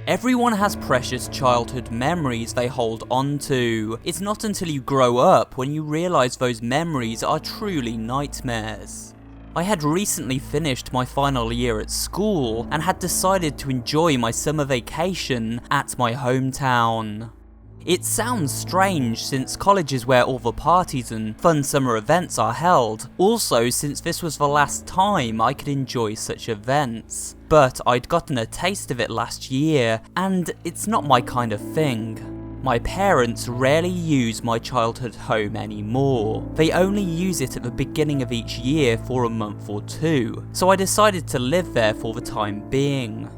Everyone has precious childhood memories they hold on to. It's not until you grow up when you realise those memories are truly nightmares. I had recently finished my final year at school and had decided to enjoy my summer vacation at my hometown. It sounds strange since college is where all the parties and fun summer events are held, also since this was the last time I could enjoy such events. But I'd gotten a taste of it last year, and it's not my kind of thing. My parents rarely use my childhood home anymore. They only use it at the beginning of each year for a month or two, so I decided to live there for the time being.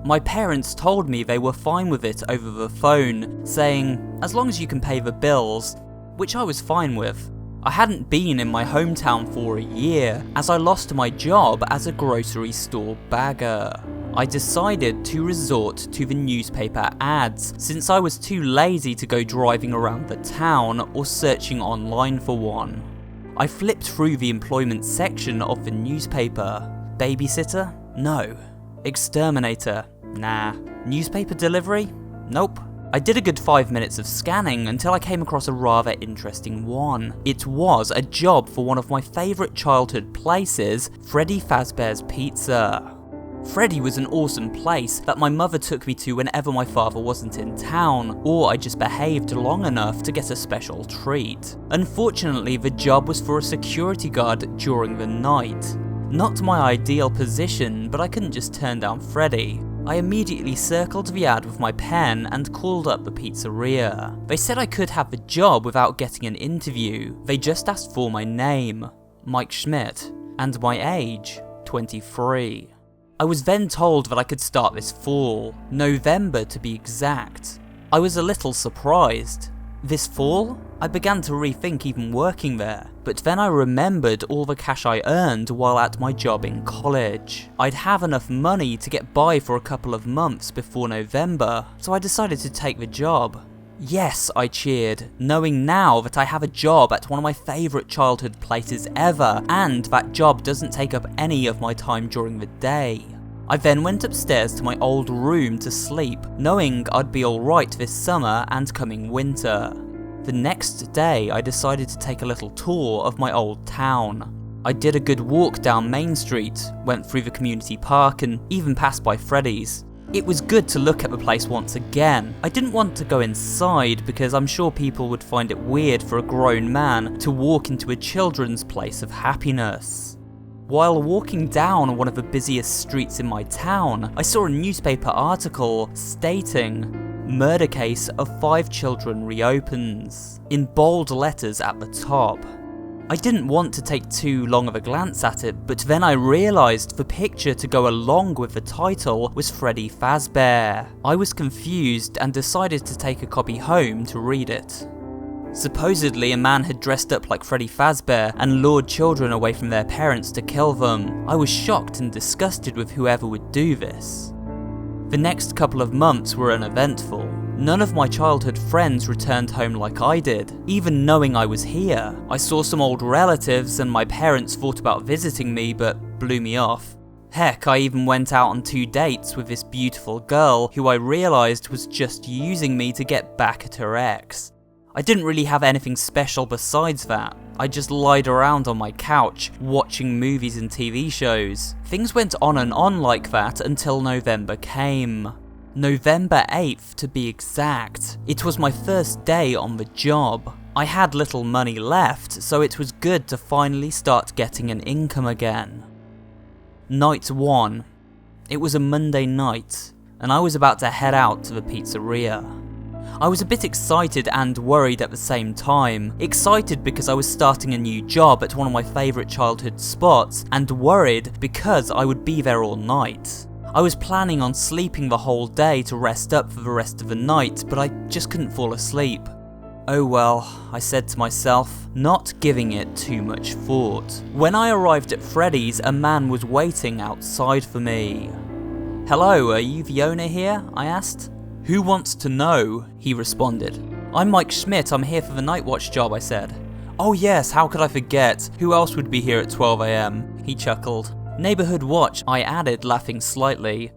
My parents told me they were fine with it over the phone, saying, as long as you can pay the bills, which I was fine with. I hadn't been in my hometown for a year, as I lost my job as a grocery store bagger. I decided to resort to the newspaper ads, since I was too lazy to go driving around the town or searching online for one. I flipped through the employment section of the newspaper. Babysitter? No. Exterminator? Nah. Newspaper delivery? Nope. I did a good 5 minutes of scanning until I came across a rather interesting one. It was a job for one of my favourite childhood places, Freddy Fazbear's Pizza. Freddy was an awesome place that my mother took me to whenever my father wasn't in town, or I just behaved long enough to get a special treat. Unfortunately, the job was for a security guard during the night. Not my ideal position, but I couldn't just turn down Freddy. I immediately circled the ad with my pen and called up the pizzeria. They said I could have the job without getting an interview. They just asked for my name, Mike Schmit, and my age, 23. I was then told that I could start this fall, November to be exact. I was a little surprised. This fall? I began to rethink even working there, but then I remembered all the cash I earned while at my job in college. I'd have enough money to get by for a couple of months before November, so I decided to take the job. Yes, I cheered, knowing now that I have a job at one of my favourite childhood places ever, and that job doesn't take up any of my time during the day. I then went upstairs to my old room to sleep, knowing I'd be alright this summer and coming winter. The next day, I decided to take a little tour of my old town. I did a good walk down Main Street, went through the community park, and even passed by Freddy's. It was good to look at the place once again. I didn't want to go inside because I'm sure people would find it weird for a grown man to walk into a children's place of happiness. While walking down one of the busiest streets in my town, I saw a newspaper article stating, "Murder case of 5 children reopens," in bold letters at the top. I didn't want to take too long of a glance at it, but then I realised the picture to go along with the title was Freddy Fazbear. I was confused and decided to take a copy home to read it. Supposedly, a man had dressed up like Freddy Fazbear and lured children away from their parents to kill them. I was shocked and disgusted with whoever would do this. The next couple of months were uneventful. None of my childhood friends returned home like I did, even knowing I was here. I saw some old relatives and my parents thought about visiting me but blew me off. Heck, I even went out on 2 dates with this beautiful girl who I realised was just using me to get back at her ex. I didn't really have anything special besides that. I just lied around on my couch, watching movies and TV shows. Things went on and on like that until November came. November 8th to be exact. It was my first day on the job. I had little money left, so it was good to finally start getting an income again. Night 1. It was a Monday night, and I was about to head out to the pizzeria. I was a bit excited and worried at the same time. Excited because I was starting a new job at one of my favourite childhood spots, and worried because I would be there all night. I was planning on sleeping the whole day to rest up for the rest of the night, but I just couldn't fall asleep. Oh well, I said to myself, not giving it too much thought. When I arrived at Freddy's, a man was waiting outside for me. "Hello, are you the owner here?" I asked. "Who wants to know?" he responded. "I'm Mike Schmit, I'm here for the night watch job," I said. "Oh yes, how could I forget? Who else would be here at 12 AM? He chuckled. "Neighbourhood watch," I added, laughing slightly.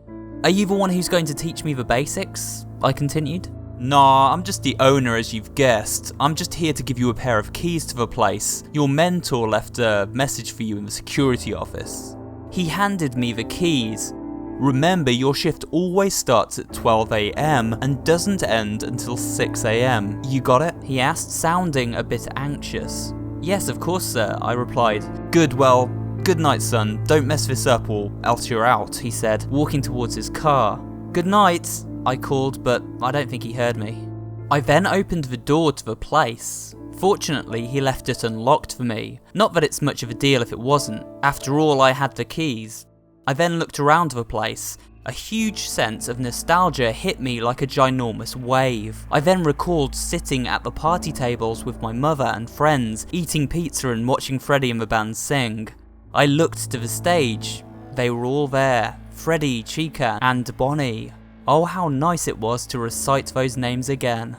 Are you the one who's going to teach me the basics? I continued. Nah, I'm just the owner, as you've guessed. I'm just here to give you a pair of keys to the place. Your mentor left a message for you in the security office. He handed me the keys. Remember, your shift always starts at 12 AM and doesn't end until 6 AM. You got it? He asked, sounding a bit anxious. Yes, of course, sir, I replied. Good, well, good night, son. Don't mess this up or else you're out, he said, walking towards his car. Good night, I called, but I don't think he heard me. I then opened the door to the place. Fortunately, he left it unlocked for me. Not that it's much of a deal if it wasn't. After all, I had the keys. I then looked around the place. A huge sense of nostalgia hit me like a ginormous wave. I then recalled sitting at the party tables with my mother and friends, eating pizza and watching Freddy and the band sing. I looked to the stage. They were all there. Freddy, Chica, and Bonnie. Oh, how nice it was to recite those names again.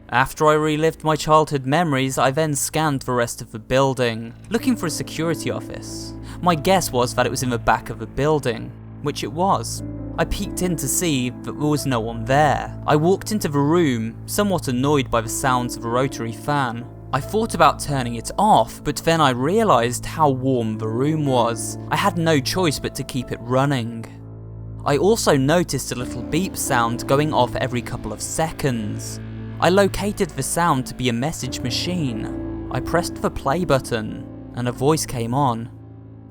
After I relived my childhood memories, I then scanned the rest of the building, looking for a security office. My guess was that it was in the back of the building, which it was. I peeked in to see that there was no one there. I walked into the room, somewhat annoyed by the sounds of a rotary fan. I thought about turning it off, but then I realised how warm the room was. I had no choice but to keep it running. I also noticed a little beep sound going off every couple of seconds. I located the sound to be a message machine. I pressed the play button, and a voice came on.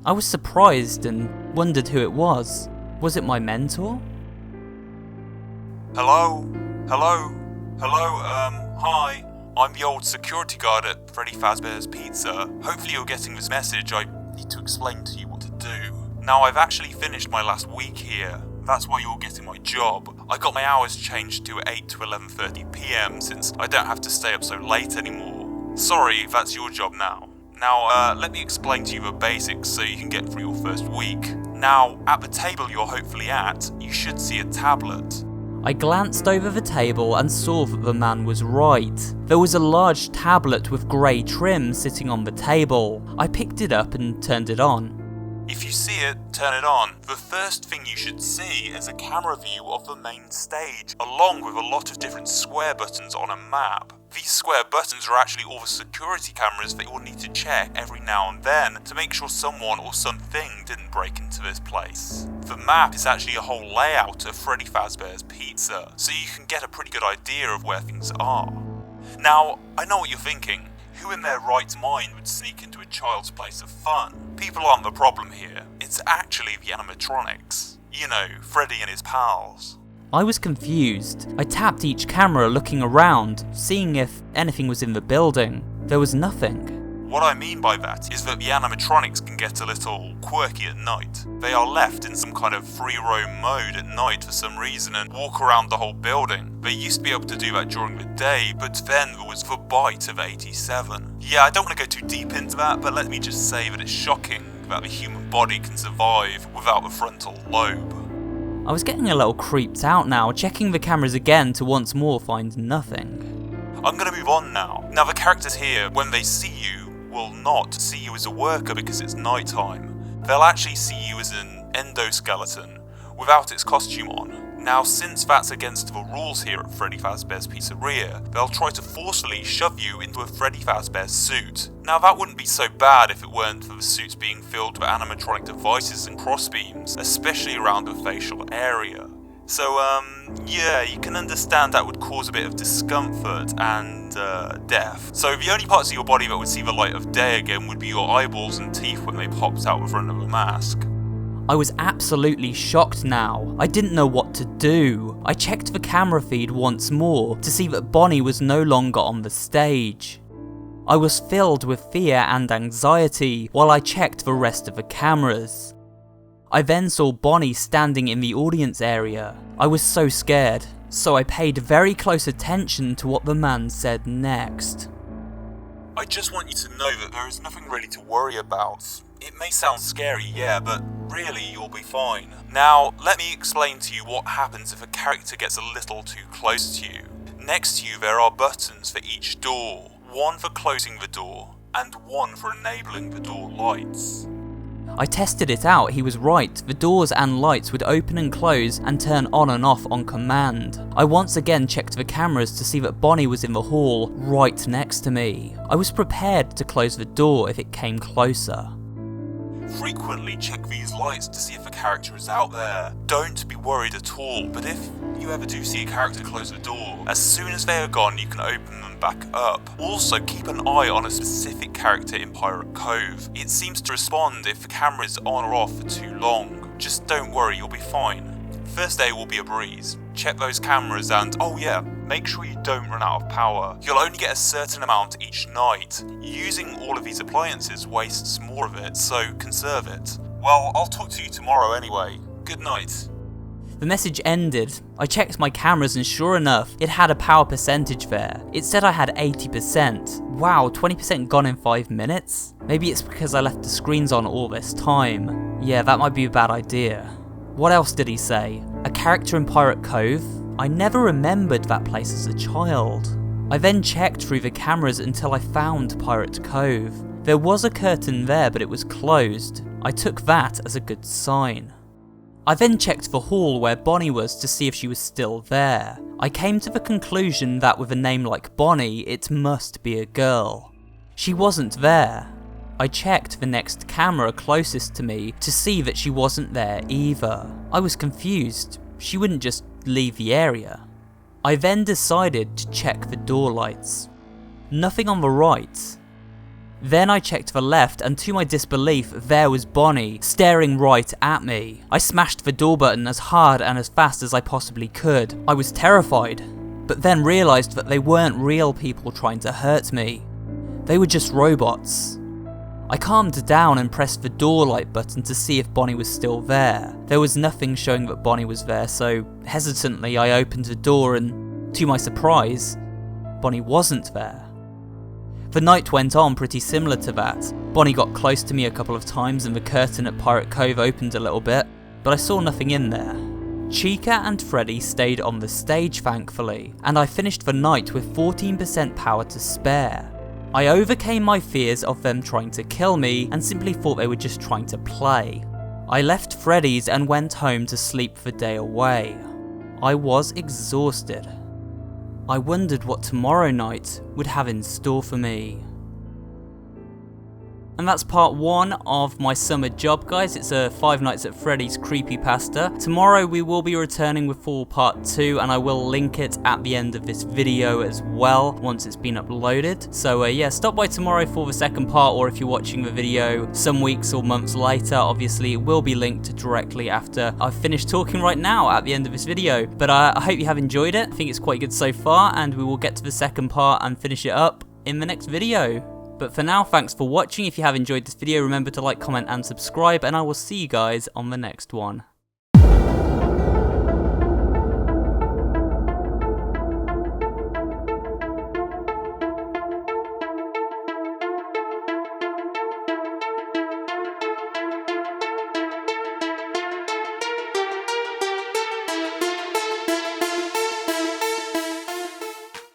I was surprised and wondered who it was. Was it my mentor? Hello? Hi. I'm the old security guard at Freddy Fazbear's Pizza. Hopefully you're getting this message. I need to explain to you what to do. Now, I've actually finished my last week here. That's why you're getting my job. I got my hours changed to 8 to 11:30 PM since I don't have to stay up so late anymore. Sorry, that's your job now. Now, let me explain to you the basics so you can get through your first week. Now, at the table you're hopefully at, you should see a tablet. I glanced over the table and saw that the man was right. There was a large tablet with grey trim sitting on the table. I picked it up and turned it on. If you see it, turn it on. The first thing you should see is a camera view of the main stage, along with a lot of different square buttons on a map. These square buttons are actually all the security cameras that you'll need to check every now and then to make sure someone or something didn't break into this place. The map is actually a whole layout of Freddy Fazbear's Pizza, so you can get a pretty good idea of where things are. Now, I know what you're thinking. Who in their right mind would sneak into a child's place of fun? People aren't the problem here. It's actually the animatronics. You know, Freddy and his pals. I was confused. I tapped each camera looking around, seeing if anything was in the building. There was nothing. What I mean by that is that the animatronics can get a little quirky at night. They are left in some kind of free roam mode at night for some reason and walk around the whole building. They used to be able to do that during the day, but then there was the bite of 87. Yeah, I don't want to go too deep into that, but let me just say that it's shocking that the human body can survive without the frontal lobe. I was getting a little creeped out now, checking the cameras again to once more find nothing. I'm going to move on now. Now the characters here, when they see you, will not see you as a worker because it's nighttime. They'll actually see you as an endoskeleton without its costume on. Now, since that's against the rules here at Freddy Fazbear's Pizzeria, they'll try to forcefully shove you into a Freddy Fazbear suit. Now, that wouldn't be so bad if it weren't for the suits being filled with animatronic devices and crossbeams, especially around the facial area. So, yeah, you can understand that would cause a bit of discomfort and, death. So the only parts of your body that would see the light of day again would be your eyeballs and teeth when they popped out the front of a mask. I was absolutely shocked now. I didn't know what to do. I checked the camera feed once more to see that Bonnie was no longer on the stage. I was filled with fear and anxiety while I checked the rest of the cameras. I then saw Bonnie standing in the audience area. I was so scared, so I paid very close attention to what the man said next. I just want you to know that there is nothing really to worry about. It may sound scary, yeah, but really you'll be fine. Now, let me explain to you what happens if a character gets a little too close to you. Next to you there are buttons for each door. One for closing the door, and one for enabling the door lights. I tested it out, he was right. The doors and lights would open and close and turn on and off on command. I once again checked the cameras to see that Bonnie was in the hall right next to me. I was prepared to close the door if it came closer. Frequently check these lights to see if a character is out there. Don't be worried at all, but if you ever do see a character close the door, as soon as they are gone you can open them back up. Also keep an eye on a specific character in Pirate Cove. It seems to respond if the camera is on or off for too long. Just don't worry, you'll be fine. First day will be a breeze. Check those cameras and, oh yeah, make sure you don't run out of power. You'll only get a certain amount each night. Using all of these appliances wastes more of it, so conserve it. Well, I'll talk to you tomorrow anyway. Good night. The message ended. I checked my cameras and sure enough, it had a power percentage there. It said I had 80%. Wow, 20% gone in 5 minutes? Maybe it's because I left the screens on all this time. Yeah, that might be a bad idea. What else did he say? A character in Pirate Cove? I never remembered that place as a child. I then checked through the cameras until I found Pirate Cove. There was a curtain there, but it was closed. I took that as a good sign. I then checked the hall where Bonnie was to see if she was still there. I came to the conclusion that with a name like Bonnie, it must be a girl. She wasn't there. I checked the next camera closest to me to see that she wasn't there either. I was confused. She wouldn't just leave the area. I then decided to check the door lights. Nothing on the right. Then I checked the left and to my disbelief there was Bonnie staring right at me. I smashed the door button as hard and as fast as I possibly could. I was terrified, but then realised that they weren't real people trying to hurt me. They were just robots. I calmed down and pressed the door light button to see if Bonnie was still there. There was nothing showing that Bonnie was there, so hesitantly I opened the door and, to my surprise, Bonnie wasn't there. The night went on pretty similar to that. Bonnie got close to me a couple of times and the curtain at Pirate Cove opened a little bit, but I saw nothing in there. Chica and Freddy stayed on the stage thankfully, and I finished the night with 14% power to spare. I overcame my fears of them trying to kill me and simply thought they were just trying to play. I left Freddy's and went home to sleep the day away. I was exhausted. I wondered what tomorrow night would have in store for me. And that's part 1 of my summer job, guys. It's a 5 Nights at Freddy's creepypasta. Tomorrow we will be returning with full part 2 and I will link it at the end of this video as well once it's been uploaded. So yeah, stop by tomorrow for the second part, or if you're watching the video some weeks or months later, obviously it will be linked directly after I've finished talking right now at the end of this video. But I hope you have enjoyed it. I think it's quite good so far and we will get to the second part and finish it up in the next video. But for now, thanks for watching. If you have enjoyed this video, remember to like, comment and subscribe, and I will see you guys on the next one.